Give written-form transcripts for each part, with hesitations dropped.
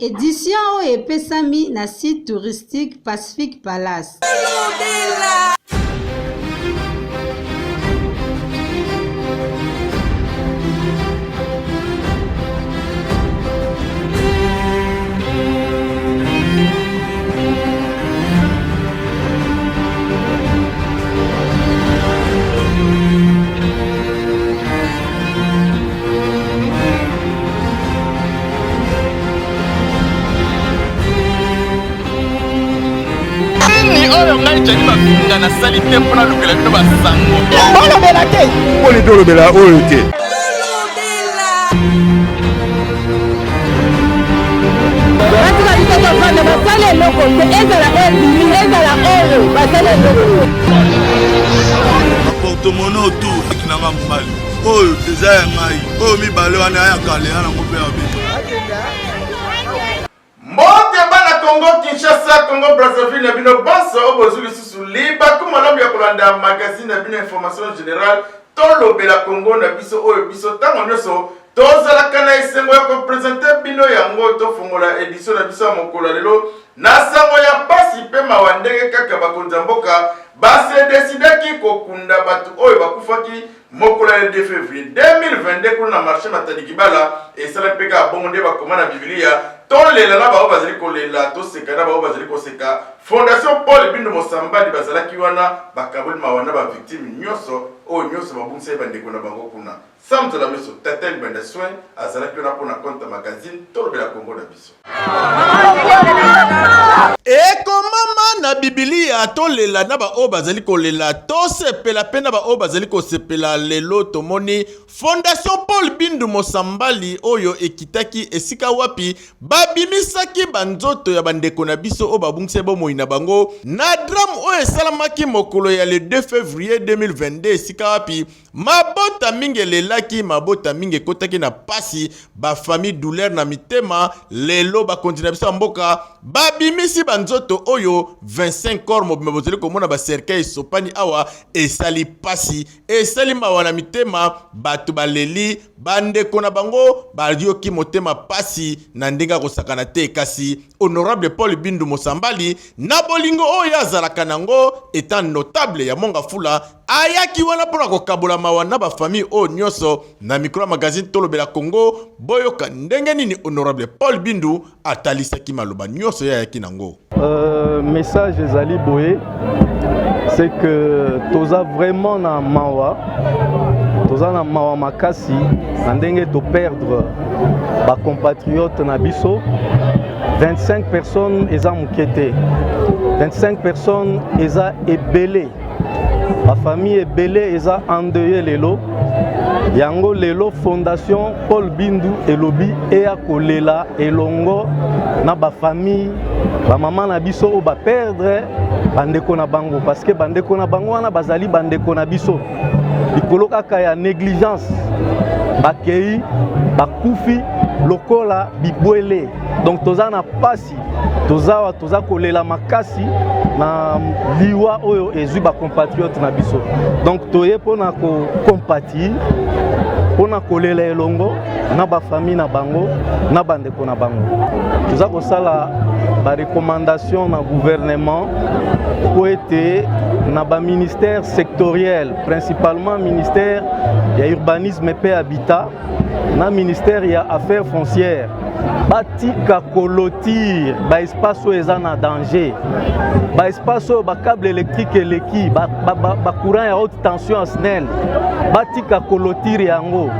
Édition oyo epesami na site touristique Pacific Palace. oyo ngai jani bakunga na sali te mpona lukela bino basango olobela te poli tolobela oyo te batika biso tofanda basala eloko te ezala oyo ezala oyo basala eloko portemonnaie autour akinanga mobali oyo eza ya ngai oyo mibale wana ayakale yanango mpe ya bino mbote bana Congo Kinshasa Congo Brazzaville na bino banso obozu lisusu liba kumalamu ya kolanda magazine na bino information générale tolobela Congo na biso oyo biso tango nyonso tozalaka na esengo ya kopresente bino yango tofungola édition na biso ya mokolo lelo na sango ya pasi pe mawa ndenge kaka bakonzi ya mboka base desidaki kokunda bato oyo bakufaki mokolo ya 2 février 2022 kuna na marché matadi kibala esala mpe kaka bongo nde bakoma na bibilia tolela na bao bazali kolela toseka na bao bazali koseka fondation Paul Bindu Mosambali bazalaki wana bakaboli mawana ba victime nyonso oyo nyonso babungisa bandeko na bango kuna samto la meso tatel banda soin azalaki wana pona compte magazine tolobela Congo na biso ekomama na bibilia tolela na baoyo bazali kolela tosepela mpe na baoyo bazali kosepela lelo tomoni fondation Paul Bindu Mosambali oyo ekitaki esika wapi babimisaki banzoto ya bandeko na biso oyo babungisa bomoi na bango na drame oyo esalamaki mokolo ya le 2 février 2022 esika wapi mabota mingi elelaki mabota mingi ekotaki na pasi bafamille douleur na mitema lelo bakonzi na biso ya mboka babimisi banzoto oyo 25 corps mobima bozali komona bacercueil esopani awa esali pasi esali mawa na mitema bato baleli bandeko na bango balioki motema pasi na ndenge ya kosakana te kasi honorable Paul Bindu Mosambali na bolingo oyo azalaka nango etant notable ya monga fula ayaki wana mpona kokabola mawa na bafamille oyo nyonso na micro magazine tolobela Congo boyoka ndenge nini honorable Paul Bindu atalisaki maloba nyonso ya yaki nango message ezali boye c'est que toza vraiment na mawa toza na mawa makasi na ndenge to perdre ba compatriotes na biso 25 personnes eza mukete 25 personnes eza ebele la famille ebele eza endeuillé lelo yango lelo fondation Paul Bindu elobi eya kolela elongo na ba famille ba mama na biso o ba perdre bandeko na bango parce que bandeko na bango wana bazali bandeko na biso likolo kaka ya négligence bakei bakufi lokola bibwele donc toza na pasi toza kolela makasi na liwa oyo ezwi ba compatriotes na biso donc toye pona ko compatir pona kolela elongo na ba famille na bango na bandeko na bango toza kosala ba recommandation na gouvernement po ete na ba ministère sectoriel principalement ministère ya urbanisme et habitat na ministère ya affaires foncières batika kolotir ba espace oyo eza na danger ba espace oyo ba câble électrique eleki ba courant ya haute tension SNEL batika kolotir yango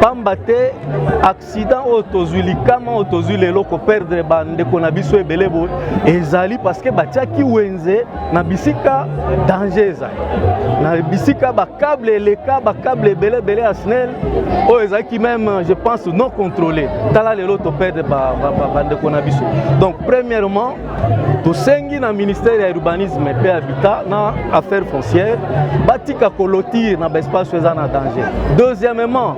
pamba te accident oyo tozwi likama oyo tozwi lelo koperdre bandeko na biso ebele boye ezali parce que batiaki wenze na bisika danger ezali na bisika bacable eleka bacable ebele ya SNEL oyo ezalaki même je pense non contrôlé tala lelo toperdre bandeko na biso donc premièrement tosengi na ministère ya urbanisme et habitat na affaires foncières batika kolotir na espace eza na danger. Deuxièmement,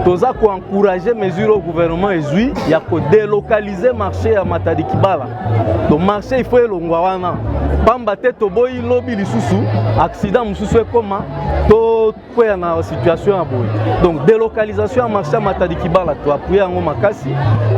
toza ko encourager mesure au gouvernement ezui ya ko délocaliser marché ya Matadi Kibala. Donc marché il faut elongwa wana pamba te toboyi lobi lisusu accident mususu ekoma to kwea na situation ya boyi. Donc délocalisation ya marché ya Matadi Kibala to appuyer yango makasi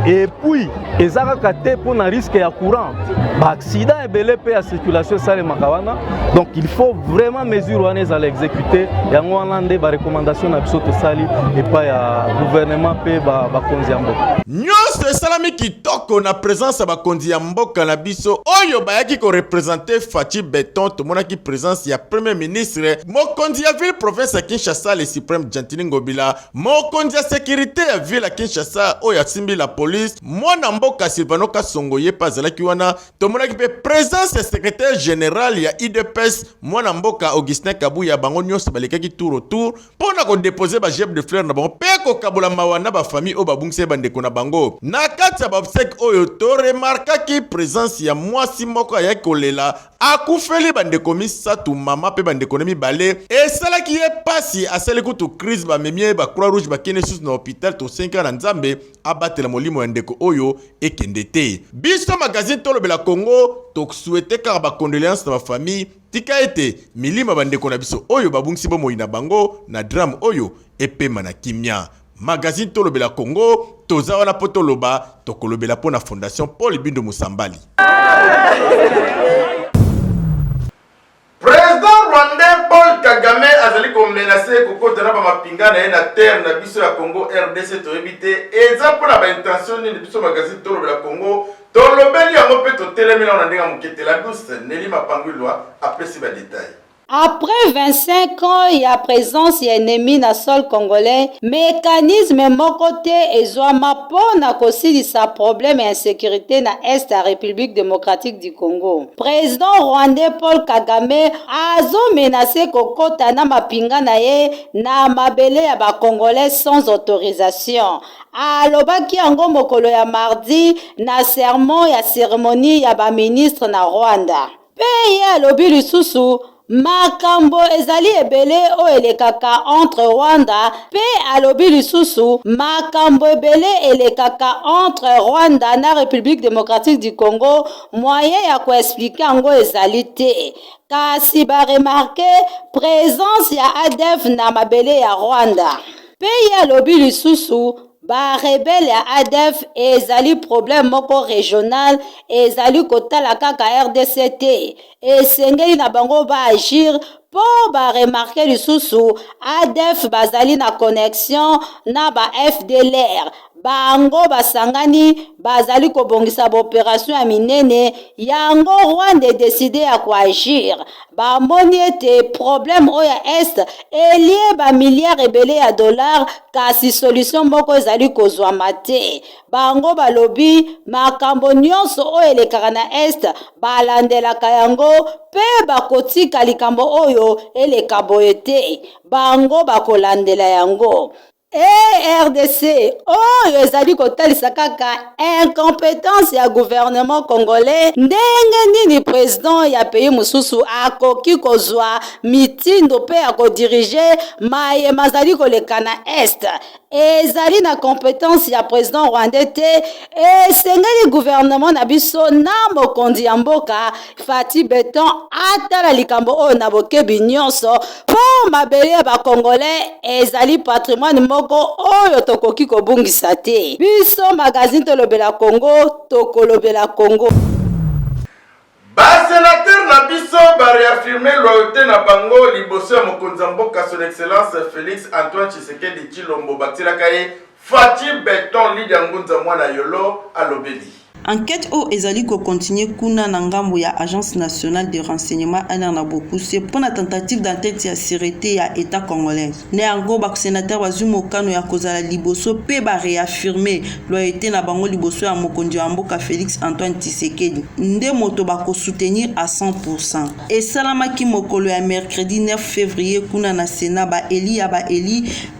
et puis ezaka kate pour na risque ya courant ba accident ebele pe ya circulation sale makawana. Donc il faut vraiment mesure wana ezala exécuter yango wana nde ba recommandation na biso to sali et pas ya gouvernement pe ba konzi ya mboka. Nyonso esalami kitoko na présence ya bakonzi ya mboka na biso oyo bayaki ko représenter Fachi Beton tomonaki présence ya premier ministre mokonzi ya ville province ya Kinshasa le suprême Gentili Ngobila mokonzi ya sécurité ya ville ya Kinshasa oyo asimbi la police mwana mboka Silvano Kasongo ye pazalaki wana tomonaki pe présence ya secrétaire général ya IDPS mwana mboka Augustin Kabuya bango nyonso balekaki tour au tour pona ko déposer ba jeb de fleurs na bango pe ko kabola mawana ba famille o babungse bandeko na bango na kati ya babsek oyo to remarkaki présence ya mwasi moko ya kolela akufeli bandeko misatu mama pe bandeko na mibale esalaki ye pasi asali kutu crise bamemie ba Croix Rouge bakene sus na hôpital to 5 ans na Nzambe abatela molimo ya ndeko oyo ekende te biso magazine tolobela Congo to souhaiter car ba condoléances na ba famille tika ete milima bandeko na biso oyo babungisi bo moyina bango na drame oyo epema na kimia. Magazine tolobela Congo toza wana po toloba tokolobela po na fondation Paul Bindu Musambali. Président rwandais Paul Kagame azali ko menacer kokota na ba mapinga na na terre na biso ya Congo RDC to ebite eza pour la intention ni biso magazine tolobela Congo tolobeli yango pe to telemela na ndenga muketela douce Nelly Mapangulwa après ces détails. Après 25 ans, il y a présence et ennemi na sol congolais, mécanisme mokote ezwama pona kosilisa problème et insécurité na est la République démocratique du Congo. Président rwandais Paul Kagame azo menacé kokota na mapinga na ye na mabele ya ba congolais sans autorisation. Alobaki yango mokolo ya mardi na sermon ya cérémonie ya ba ministre na Rwanda. Pe ye alobi lisusu makambo ezali ebele o elekaka entre Rwanda pe alobi lisusu makambo ebele elekaka entre Rwanda na République démocratique du Congo moyen ya ko expliquer yango ezali te kasi ba remarquer présence ya ADF na mabele ya Rwanda pe alobi lisusu ba rebelle ya ADF ezali problème moko régional ezali kotala kaka RDC te esengeli na bango ba agir po ba remarquer lisusu ADF bazali na connexion na ba FDLR bango basangani bazali kobongisa ba opération ya minene yango Rwanda décidé ya koagir bamoni ete problème oya est elie ba milliards ebele ya dollars kasi solution moko ezali kozwama te bango balobi makambo nyonso oyo elekaka na est balandelaka yango pe bakotika likambo oyo eleka boye te bango bakolandela yango. RDC oyo ezali kotalisa kaka incompétence ya gouvernement congolais ndenge nini président ya pays mususu akoki kozwa mitindo pe ya kodirige mayema azali koleka na est ezali na compétence ya président rwandais te esengeli gouvernement na biso na mokonzi ya mboka Fachi Beton atala likambo oyo na bokebi nyonso po mabele ya bakongolais ezali patrimoine moko oyo tokoki kobungisa te biso magazine tolobela Congo tokolobela Congo. Basénateur na biso bareaffirme loyauté na bango liboso ya mokonzi ya mboka son excellence Félix Antoine Tshisekedi Tshilombo batilaka ye Fachi Beton Lydia Ngunza mwana yolo alobeli. Enquête au ezali ko continuer kuna na ngambo ya Agence nationale de renseignement ana beaucoup c'est pour la tentative d'enquête ya sécurité ya état congolais. Ne ango ba sénateur wazumo kano ya kozala liboso pe ba réaffirmer loyauté na bango liboso ya mokonzi wa mboka Félix Antoine Tshisekedi. Nde moto ba ko soutenir à 100%. Et salamaki mokolo ya mercredi 9 février kuna na Sénat ba eli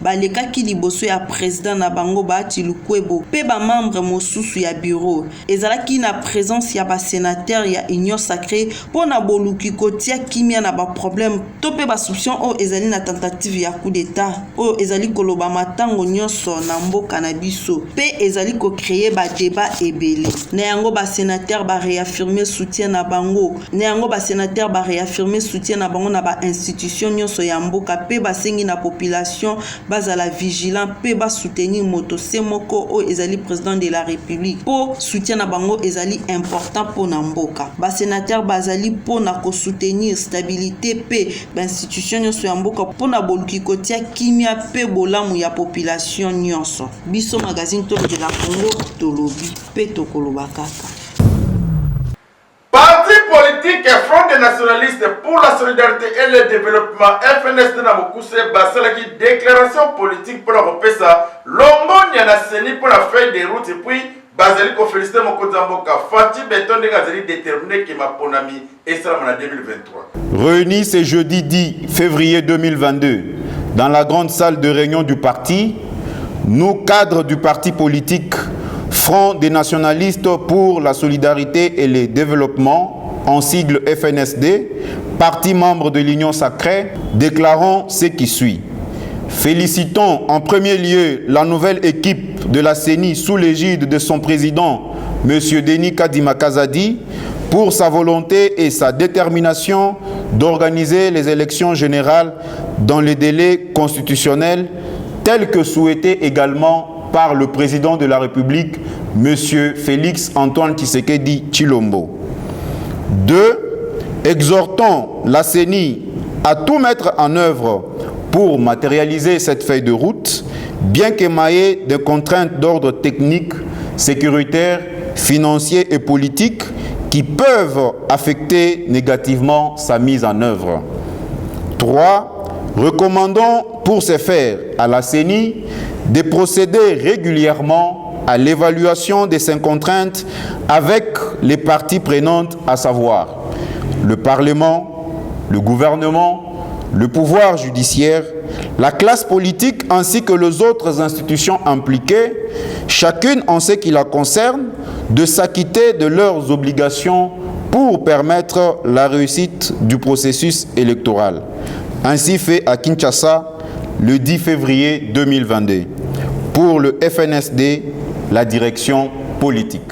ba lekaki liboso ya président na bango ba Tilukwebo pe ba membre mosusu ya bureau. ezalaki na présence ya basénateur ya union sacrée mpo na boluki kotia kimia na baproblème to mpe basouption oyo ezali na tentative ya coup d'état oyo ezali koloba matango nyonso na mboka na biso mpe ezali kocreye badébat ebele na yango basénateur baréaffirme soutien na bango na yango basénateur baréaffirme soutien na bango na bainstitution nyonso ya mboka mpe basengi na population bazala vigilant mpe basoutenir moto se moko oyo ezali président de la république po soutien na bango ezali important po na mboka basénateur bazali po na kosoutenir stabilité mpe bainstitution nyonso ya mboka po na boluki kotia kimia mpe bolamu ya population nyonso biso magazine tolobela Congo tolobi mpe tokoloba kaka. Parti politique Front des nationalistes pour la solidarité et le développement FNSD na Mokuse basalaki déclaration politique pour la repesa Lombonia na Seni pour la feuille de route et puis bazali ko féliciter Mokozamboka Fati Beton de Gazali déterminé que ma ponami et ça en 2023. Réunis ce jeudi 10 février 2022 dans la grande salle de réunion du parti, nous cadres du parti politique Front des nationalistes pour la solidarité et le développement, en sigle FNSD, parti membre de l'Union sacrée, déclarons ce qui suit. Félicitons en premier lieu la nouvelle équipe de la CENI sous l'égide de son président, M. Denis Kadima Kazadi, pour sa volonté et sa détermination d'organiser les élections générales dans les délais constitutionnels tels que souhaités également par le président de la République, M. Félix Antoine Tshisekedi Tshilombo. 2. Exhortons la CENI à tout mettre en œuvre pour matérialiser cette feuille de route, bien qu'émaillée de contraintes d'ordre technique, sécuritaire, financier et politique qui peuvent affecter négativement sa mise en œuvre. 3. Recommandons pour ce faire à la CENI de procéder régulièrement à l'évaluation de ces contraintes avec les parties prenantes, à savoir le Parlement, le gouvernement, le pouvoir judiciaire, la classe politique ainsi que les autres institutions impliquées, chacune en ce qui la concerne, de s'acquitter de leurs obligations pour permettre la réussite du processus électoral. Ainsi fait à Kinshasa le 10 février 2022. Pour le FNSD, la direction politique.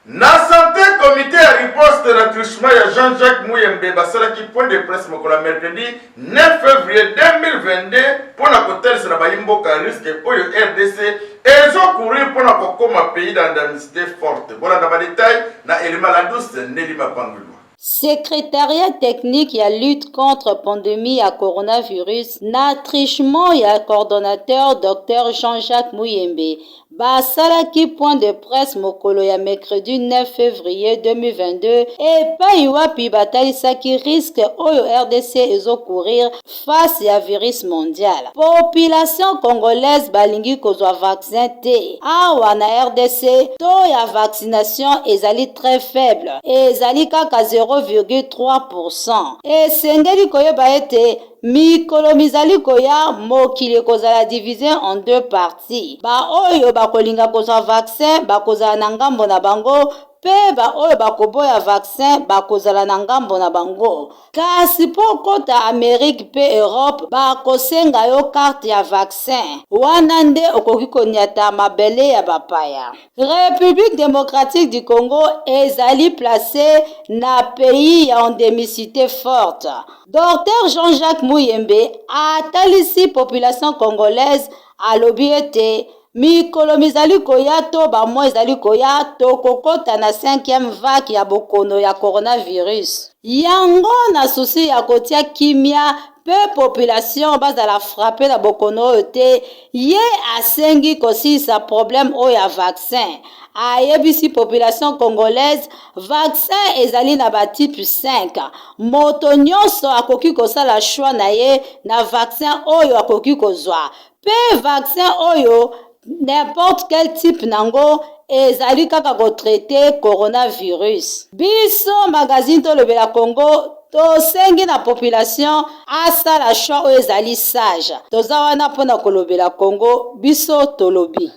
Na santé comité à riposte de l'attouchement de Jean-Jacques Mouyembe basalaki point de presse mokola mercredi 9 février 2022 pour la côté sur la Bayimboka risque pour le RDC et ont couru pour la kokoma pays dans l'indemnité forte. Voilà dans les détails na élément la douce Nelima Pangulwa. Secrétariat technique ya lutte contre pandémie à coronavirus na trichement ya coordonnateur Dr Jean-Jacques Mouyembe basalaki point de presse mokolo ya mercredi 9 février 2022 epai wapi batalisaki risque oyo RDC ezokourir face ya virus mondial. Population congolaise balingi kozwa vaccin te. Awa na RDC taux ya vaccination ezali très faible. Ezali kaka 0,3%. Esengeli koyeba ete mikolo mizali koya mokili kozala divisé en deux parties. Ba oyo bakolinga kozwa vaccin bakozala na ngambo na bango pe ba oyo bakoboya vaccin bakozala na ngambo na bango. Kasi po kota Amérique pe Europe bakosenga yo carte ya vaccin. Wana nde okoki koniata mabele ya bapaya. République démocratique du Congo ezali placé na pays ya endémicité forte. Dr Jean-Jacques Mouyembe atalisi population congolaise alobi ete mikolo mizali koya to bamwa ezali koya to kokota na 5e vague ya bokono ya coronavirus. Yango na susi ya kotia kimia pe population bazala frappé na bokono oyo te ye asengi kosilisa problème oyo ya vaccin. Ayebisi population congolaise vaccin ezali na ba type 5. Moto nyonso akoki kosala choix na ye na vaccin oyo akoki kozwa. Pe vaccin oyo n'importe quel type nango ezali kaka kotraite coronavirus. Biso magazine tolobela Congo tosengi na population asala choix oyo ezali sage. Toza wana mpona kolobela Congo biso tolobi.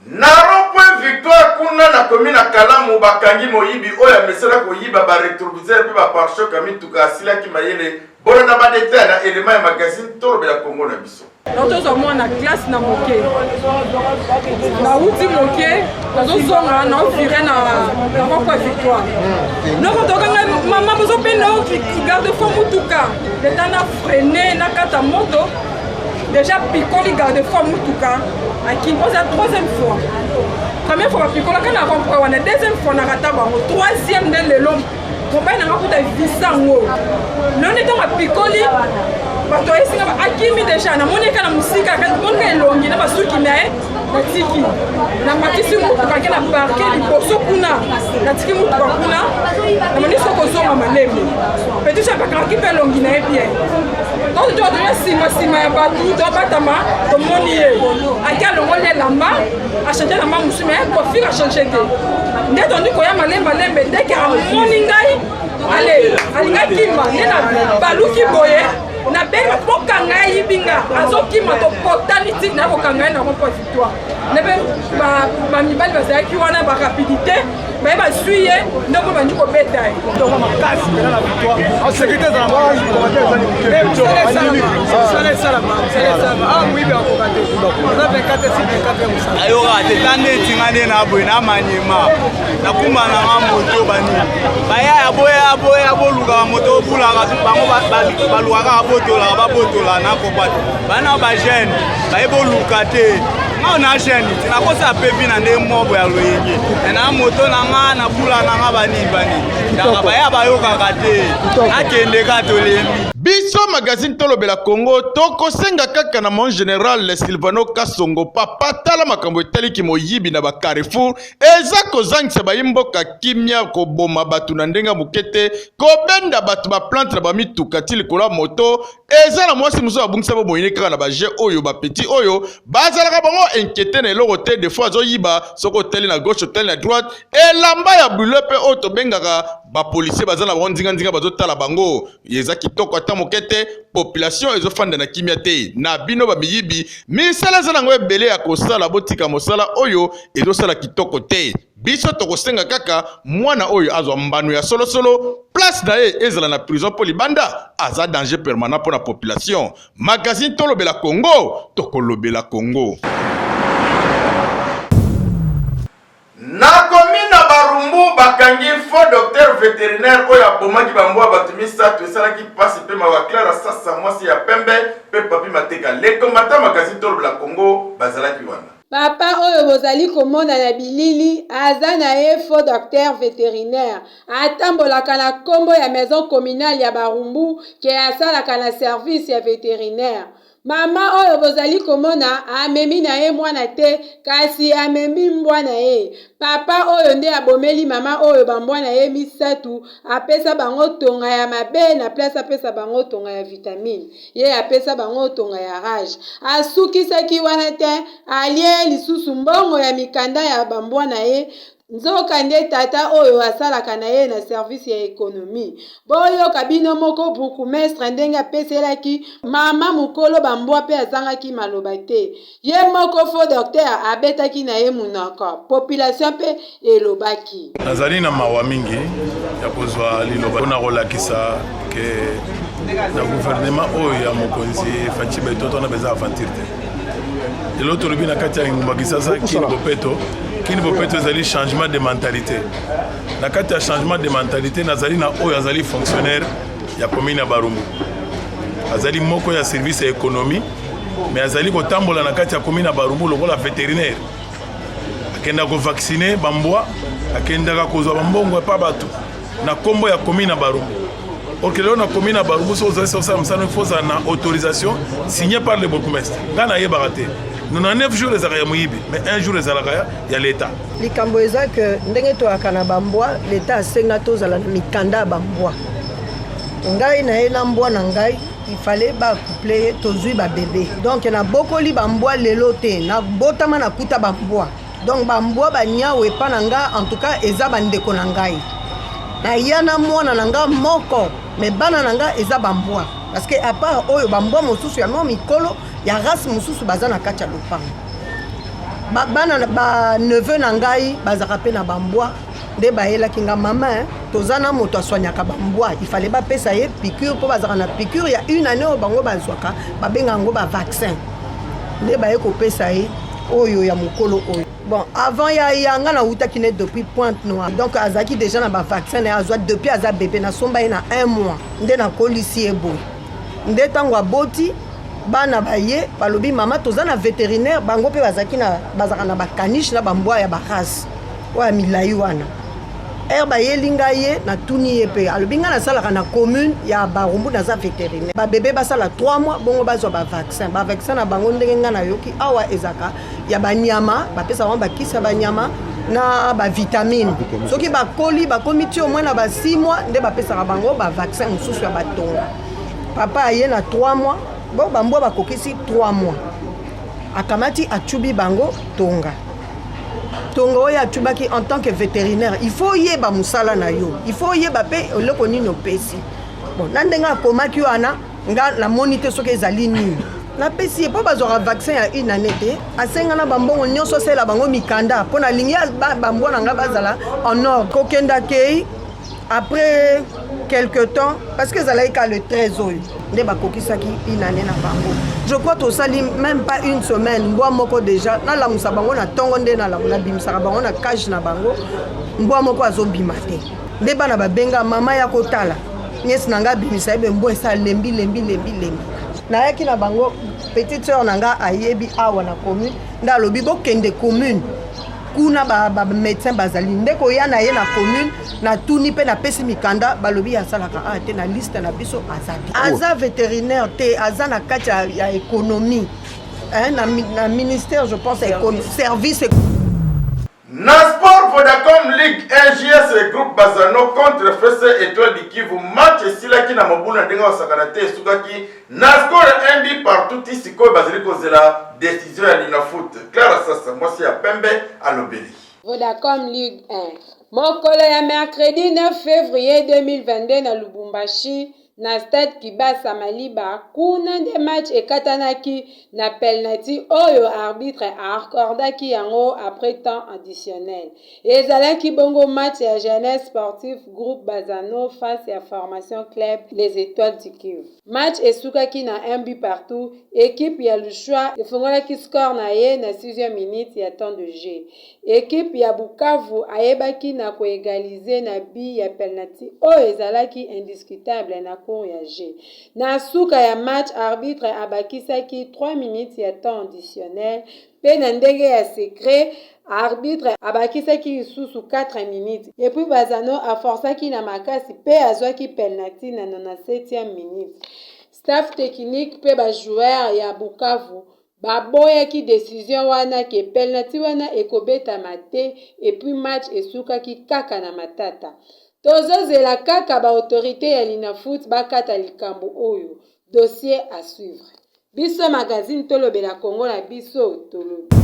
Na rond-point kalamu bakangi moyibi oya mesala koyiba ba rétroviseur pe ba pare-choc amituka asila ki mayele bona na ba détail na élément ya magazine tolobela Congo na biso. Nato moi na classe na moke. Na uti moke, nazo zonga na ofire na kwa victoire. Noko tokanga mama bozo peno garde fond mutuka. L'état na freiner na kata moto. Déjà picoli garde fond mutuka. Aki posa troisième fois. Première fois picoli kana comprendre wana deuxième fois na kata bango troisième de lelo. Komba na ngakuta visango. None to ma picoli bato esinga akimi deja na moneka na musika ka moneka elongi na basuki nae na tiki na matisi mutuka ke na parke liboso kuna na tiki mutuka kuna na moniso kozonga maleme petit chapa kanki pe elongi nae bien donc tu dois sima ya batu to batama to moni ye aka longo le lamba a changer la maman musime ko fika changer te ndeto ndiko ya malembe ndeke a moni ngai allez alinga kimba nena baluki boye na benga kokanga yibinga azokima to portality na kokanga na ko victoire nebe ba mibali bazaki wana ba rapidité ba ba suye ndoko bandu ko betaye to ma kasi na victoire en sécurité za moi ayo ate tande tingane na boy na manyema na kumana nga moto bani baya aboya boluka moto bulaka bango baluka botola babotola na kopata bana ba jeune baeboluka te ngona jeune tina kosa pepi na nde mobo ya loyenge na moto na nga na bula na nga bani ndaka baya bayoka kate akende katolembi biso magazine tolobela Congo tokosenga kaka na mon général Silvano Kasongo papa tala makambo etaliki moyibi na ba Carrefour eza kozangisa bayimboka kimia koboma batu na ndenga mukete kobenda batu ba plante na ba mituka tili kola moto eza na mwasi muso abungisa bo moyine kaka na ba je oyo ba petit oyo bazalaka bango inquiété na eloko te des fois zo yiba soko teli na gauche teli na droite elamba ya bulepe oyo tobengaka ba policier bazana ba ndinga bazo tala bango yeza kitoko ata mokete population ezofanda na kimia te na bino ba miyibi misala za nango ebele ya kosala botika mosala oyo ezosala kitoko te biso tokosenga kaka mwana oyo azwa mbano ya solo place na ye ezala na prison po libanda aza danger permanent pour la population. Magazine tolobela Congo tokolobela Congo. Na komina Barumbu bakangi faux docteur vétérinaire oya bomaki bambwa batumisa tosala ki passe pe mawaklara sasa mwasi ya pembe pe papi mateka le combattant. Magazine tolobela Congo bazalaki wana papa oyo bozali komona na bilili aza na ye faux docteur vétérinaire atambolaka na kombo ya maison communale ya Barumbu ke asalaka na service ya vétérinaire. Mama oyo bozali komona amemi na ye mwana te kasi amemi mbwa na ye. Papa oyo nde abomeli mama oyo bambwa na ye misatu apesa bango tonga ya mabe na place apesa bango tonga ya vitamine. Ye apesa bango tonga ya rage. Asukisaki wana te alie lisusu mbongo ya mikanda ya bambwa na ye. Nzoka nde tata oyo asalaka na ye na service ya ekonomi. Boyoka bino moko bourgmestre ndenge apeselaki mama mukolo bambwa pe azangaki maloba te. Ye moko faux docteur abetaki na ye munoko. Population pe elobaki. Nazali na mawa mingi ya kozwa liloba mpona kolakisa ke na gouvernement oyo ya mokonzi Faci Betoto na beza aventure te. Lelo tolobi na kati ya ngumba Kisasa Kini Bopeto ezali changement de mentalité. Na kati ya changement de mentalité nazali na oyo azali fonctionnaire ya commune ya Barumbu. Azali moko ya service ya économie mais azali kotambola na kati ya commune ya Barumbu lokola vétérinaire. Akenda ko vacciner bambwa, akenda kozwa bambongo pa batu na kombo ya commune ya Barumbu. Okelo na commune ya Barumbu so ozali ça msano faut na autorisation signée par le bourgmestre. Ngana ye baraté. 99 jours les araya moyibi mais un jour les araya ya l'état. Likambo eza que ndenge to akana bambwa l'état asenga tozala na mikanda bambwa. Ngai na ena mbwa na ngai il fallait ba coupler tozui ba bébé. Donc na bokoli bambwa lelo te na botama na kuta bambwa. Donc bambwa banyawe pa na nga en tout cas eza bandeko na ngai. Na yana mwana na nga moko mais bana na nga eza bambwa. Parce que à part oyo bambwa mosusu ya no mikolo ya race mosusu baza na kati ya lopango. bana baneveu na ngai bazaka mpe na bambwa nde bayelaki nga mama toza na moto aswanyaka bambwa il fallait bapesa ye piqûre mpo bazaka na piqûre ya une année oyo bango bazwaka babenga yango bavaccin nde baye kopesa ye oyo ya mokolo oyo bon avant ya yanga nautaki ne depuis Pointe Noire donc azalaki déjà na bavaccin na ye azwa depuis aza bébé nasomba ye na 1 mois nde nakolisi ye boye nde ntango aboti bana baye balobi mama toza na vétérinaire bango mpe bazaka na bakaniche na bambwa ya barace oyo ya milai wana bayeli ngai ye natuni ye mpe alobi ngai nasalaka na commune ya barumbu naza vétérinaire babebe basala 3 mois bongo bazwa bavaccin na bango ndenge ngai nayoki awa ezaka ya banyama bapesa bango bakisi ya banyama na bavitamine soki bakomi ti au moins na ba 6 mois nde bapesaka bango bavaccin mosusu ya batonga papa aye na 3 mois bon bambwa bakokisi 3 mois akamati achubi bango tonga oyo atubaki en tant que vétérinaire il faut yeba musala na yo il faut yeba pe eloko nini opesi bon na ndenge akomaki wana nga namoni te soki ezali nini napesi ye mpo bazwaka vaccin ya une année te asenga na bambongo nyonso asala bango mikanda mpo nalingi bambwa na nga bazala en ordre kokendakei après quelque temps parce que ezalaki ka le 13 oyo nde bakokisaki une année na bango je crois tosali même pas une semaine mbwa moko déjà nalamusa bango na ntongo nde nabimisaka bango na cage na bango mbwa moko azobima te nde bana babenga mama ya kotala niesi na nga abimisa yebe mbwa esa lembi nayaki na bango petite sœur na nga ayebi awa na commune nde alobi bokende commune kuna bamédecin bazali nde koya na ye na commune na tuni mpe napesi mikanda balobi asalaka te na liste na biso aza vétérinaire te aza na kati ya économie na ministère je pense service na sport Vodacom Ligue 1 JS groupe Bazano contre FC Étoile du Kivu match esilaki na mobulu na ndenge osakana te esukaki na score 1 partout isikoyo bazali kozela décision ya Linafoot Clara sasa mwasi ya pembe alobeli Vodacom Ligue 1 mokolo ya mercredi 9 février 2022 na Lubumbashi na stade Kibasa Maliba kuna nde match ekatanaki na penalty oyo arbitre accordaki yango après temps additionnel ezalaki bongo match ya jeunesse sportif groupe Bazano face ya formation club les étoiles du Kivu match esukaki na 1 but partout équipe ya Lushwa efongolaki score na ye na 6e minute ya temps de jeu équipe ya Bukavu ayebaki na koégaliser na bi ya penalty oyo ezalaki indiscutable na cour ya G. Na suka ya match arbitre abakisaki 3 minutes ya temps additionnel pe na ndenge ya secret arbitre abakisaki lisusu 4 minutes et puis Bazano aforçaki na makasi pe azwaki penalty na 97e minute. Staff technique pe ba joueur ya Bukavu baboyaki décision wana ke penalty wana ekobetama te et puis match esukaki kaka na matata. Tozozela kaka ba autorité ya Linafoot bakata likambo oyo dossier à suivre. Biso magazine tolobela Congo na biso tolobi.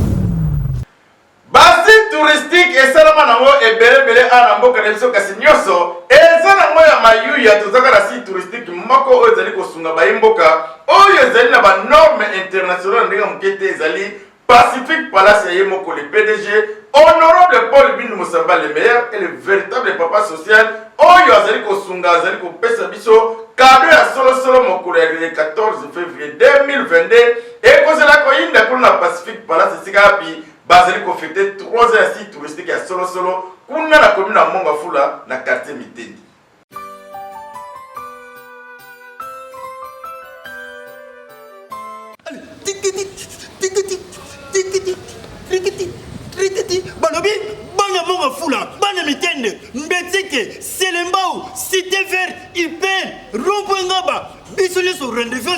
Basi touristique esalama nango ebelebele ana mboka na biso kasi nyonso eza nango ya mayuya tozaka na site touristique moko oyo ezali kosunga bayimboka oyo ezali na banorme internationale ndenge mokete ezali Pacific Palace ya Yemoko, le PDG, honorable Paul Bindu Moussamba, le meilleur et le véritable papa social. Oyo azali kosunga azali kopesa biso cadeau ya solo mokolo ya 14 février 2022 et kozela koyinda kuna Pacific Palace sikapi bazali ko fêter 3 ans ya site touristique ya solo kuna na commune na Monga Fula na quartier Mitendi. Balobi, bana monga fula, bana mitende, mbetike, selembao, cité verte, hyper, rompengaba, bisoli sur rendez-vous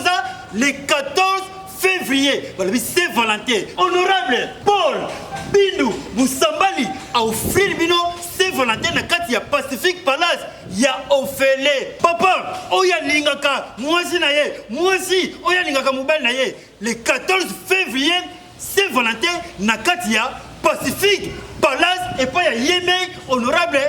le 14 février. Balobi, c'est Valentin. Honorable Paul Bindu Moussambali a offert bino c'est Valentin na kati ya Pacific Palace ya ofele. Papa, oya lingaka, mwasi na ye, mwasi, oya lingaka mobile na ye. Le 14 février, c'est Valentin na kati ya Pacific Palace et pas ya Yémen honorable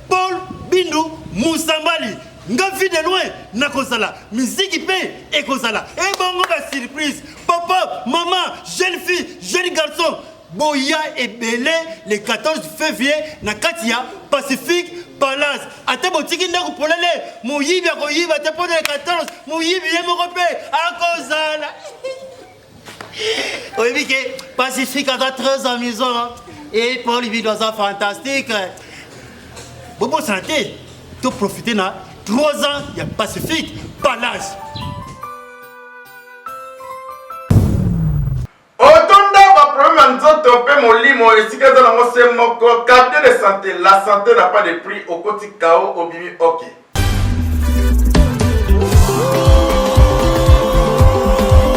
Paul Bindu Moussambali. Nga vie de loin na kozala musique pe et kozala et bongo ba surprise papa maman jeune fille jeune garçon boya ebele le 14 février na Katia Pacific Palace. Ate botiki ndako polele moyibi akoyiba te pour le 14 moyibi ye moko à kozala. Oui, que Pacifique a très amusant hein? Et Paul vit dans un fantastique. Bobo santé, tu profiter na 3 ans il y a Pacifique Palace. Problème nzoto pe molimo esika za nango se moko cabinet de santé la santé n'a pas de prix au koti kao au bimi ok.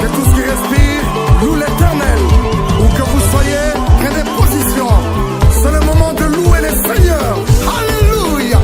Que tout ce qui respire loue l'Éternel, où que vous soyez, prenez position. C'est le moment de louer le Seigneur. Alléluia.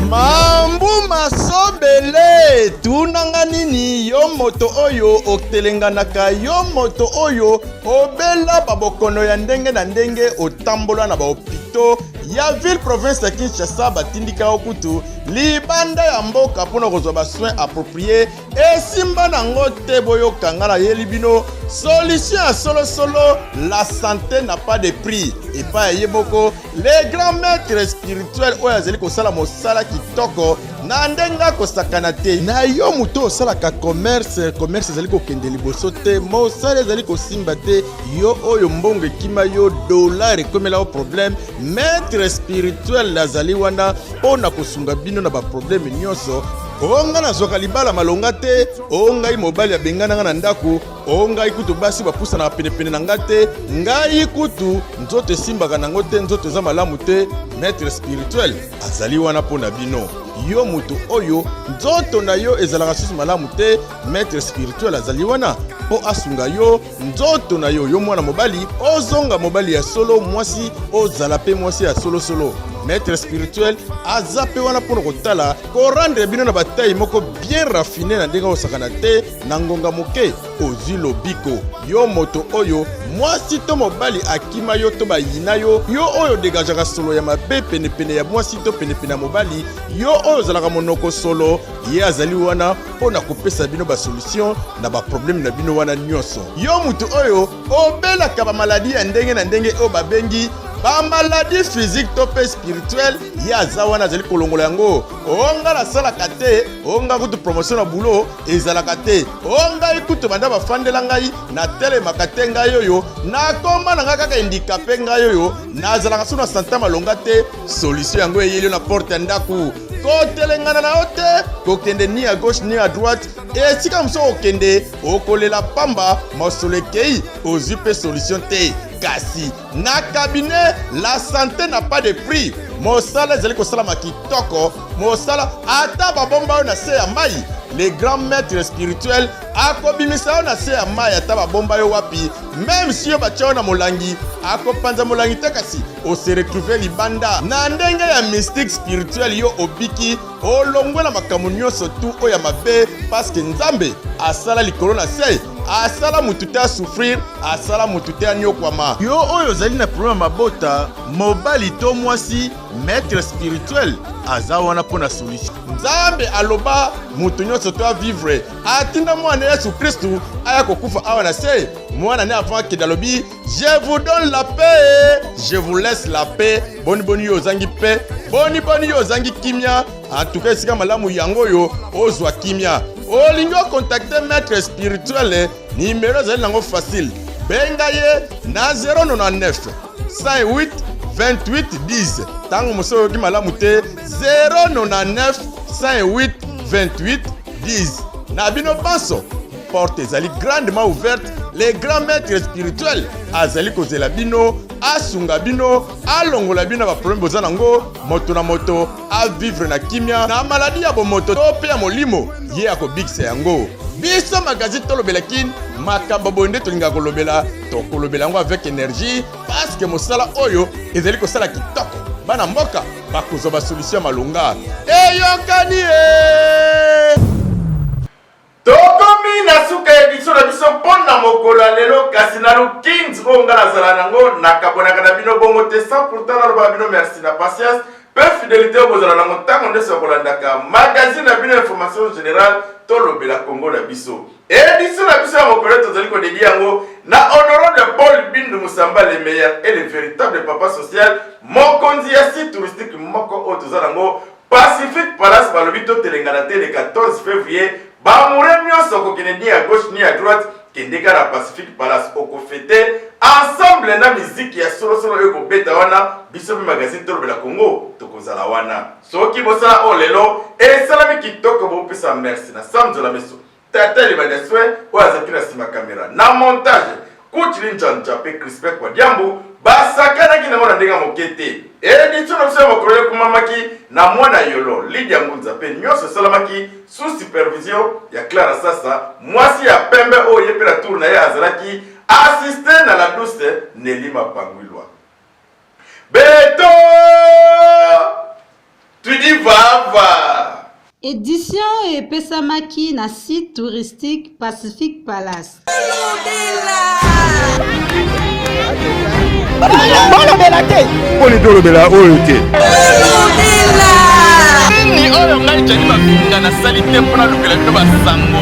Mambu masobele tunanga nini yo moto oyo otelenganaka yo moto oyo obela babokono ya ndenge na ndenge otambola na baopito ya ville province ya Kinshasa batindika okutu libanda ya mboka mpona kozwa basoin approprié esimba nango te boyokanga na yeli bino solution ya solosolo la santé n'a pas de prix epai ye moko les grands maîtres spirituels oyo azali kosala mosala kitoko na ndenge akosakana te na yo moto osalaka commerce ezali kokende liboso te mosala ezali kosimba te yo oyo mbongo ekima yo dollar ekomela o problème maître spirituel azali wana mpona kosunga bino na baproblème nyonso onga nazwaka libala malonga te ongai mobali abengananga na ndako ongai kutu basi bapusana penepene na nga te ngai kutu nzoto esimbaka nango te nzoto eza malamu te maître spirituel azali wana mpona bino yo mutu oyo nzoto na yo ezalaka susu malamu te maître spirituel azali wana mpo asunga yo nzoto na yo yo mwana mobali ozonga mobali ya solo mwasi ozala pe mwasi ya solosolo maître spirituel aza pe wana mpona kotala korendre bino na bataille moko bien raffiné na ndenge osakana te na ngonga moke ozwi lobiko yo moto oyo mwasi to mobali akima yo to bayina yo yo oyo dégagaka solo ya mabe penepene ya mwasi to penepene ya mobali yo oyo ozalaka monoko solo ye azali wana mpona kopesa bino basolution na baproblème na bino wana nyonso yo moto oyo obelaka bamaladi ya ndenge na ndenge oyo babengi bamaladi physique to pe spirituel ye aza wana azali kolongola yango onga nasalaka te onga kutu promotion na bulo ezalaka te onga ikutu banda bafandela ngai natelemaka te ngai oyo nakoma na ngai kaka handicapé ngai oyo nazalaka so na santa malonga te solution yango eyeli na porte ya ndako kotelengana na yo te kokende ni à gauche ni à droite esika mosusu okende okolela pamba mosolo ekei ozwi mpe solution te kasi na cabinet la santé n'a pas de prix mosala ezali kosalama kitoko mosala ata babomba oyo na se ya mai les grands maîtres spirituels akobimisa yo na se ya mai ata babomba yo wapi même si yo batia yo na molangi akopanza molangi te kasi ose retrouve libanda na ndenge ya mystique spirituel yo obiki olongwe na makambo nyonso tu oyo ya mabe parce que nzambe asala likolo na se asala mutu te asouffrir asala mutu te anyokwama yo oyo ozali na problème mabota mobali to mwasi maître spirituel aza wana mpo na solution nzambe aloba mutu nyonso to avivre atinda mwana yesu kristu aya kokufa awa na se mwana ne avant akende alobi je vous donne la paix je vous laisse la paix boni yo ozangi paix boni yo ozangi kimia en tout cas esika malamu yango oyo ozwa kimia olingi ocontacte maître spirituel numéro ezali nango facile benga ye na 099 58 28 10 ntango mosu oyoki malamu te 099 58 28 10 na bino banso porte ezali grandement ouverte les grands maîtres spirituels azali kozela bino asunga bino alongola bino baproblème boza nango moto na moto avivre na kimia na maladi ya bomoto to mpe ya molimo ye akobikisa yango biso magazine tolobelaki makambo boye nde tolingaka kolobela yango avec énergie parce que mosala oyo ezali kosala kitoko bana mboka bakozwa basolution ya malonga eyokani tokomi na suka edition na biso mpona mokolo ya lelo kasi na lukins oyo nga nazala nango nakabonaka na bino bongo te 100% nalobaka bino merci na patience mpe fidélité oyo bozala nango ntango nde sokolandaka magazine na bino information générale tolobela kongo na biso édition na biso ya mokolo tozali kodedi yango na honorable Paul Bindu Musamba, le meilleur et le véritable papa social mokonzi ya site touristique moko oyo toza nango Pacific Palace balobi totelengana te le 14 février bamure nyonso kokende ni à gauche ni à droite kendeka na Pacific Palace okofete ensemble na musique ya solo oyo kobeta wana biso bi magazine tolobela Congo tokozala wana soki bosala o lelo esalami kitoko bopesa merci na samzo la meso tata libandeswe oyo azaki na sima kamera na montage kutili njanja pe Crispin kwa diambu basakanaki nango na ndenge moke te édition na biso ya mokolo ekomamaki na mwana yolo Lydia Ngunza pe nyonso esalamaki sous supervision ya Clara Sasa mwasi ya pembe oyo ye mpe na tour na ye azalaki assisté na la douce Nelly Mapangwilwa beto tu dis va Édition epesamaki na site touristique Pacific Palace. bolobela te poni tolobela oyo te nini oyo ngai jani mafinga nasali te mpona lukela bino basango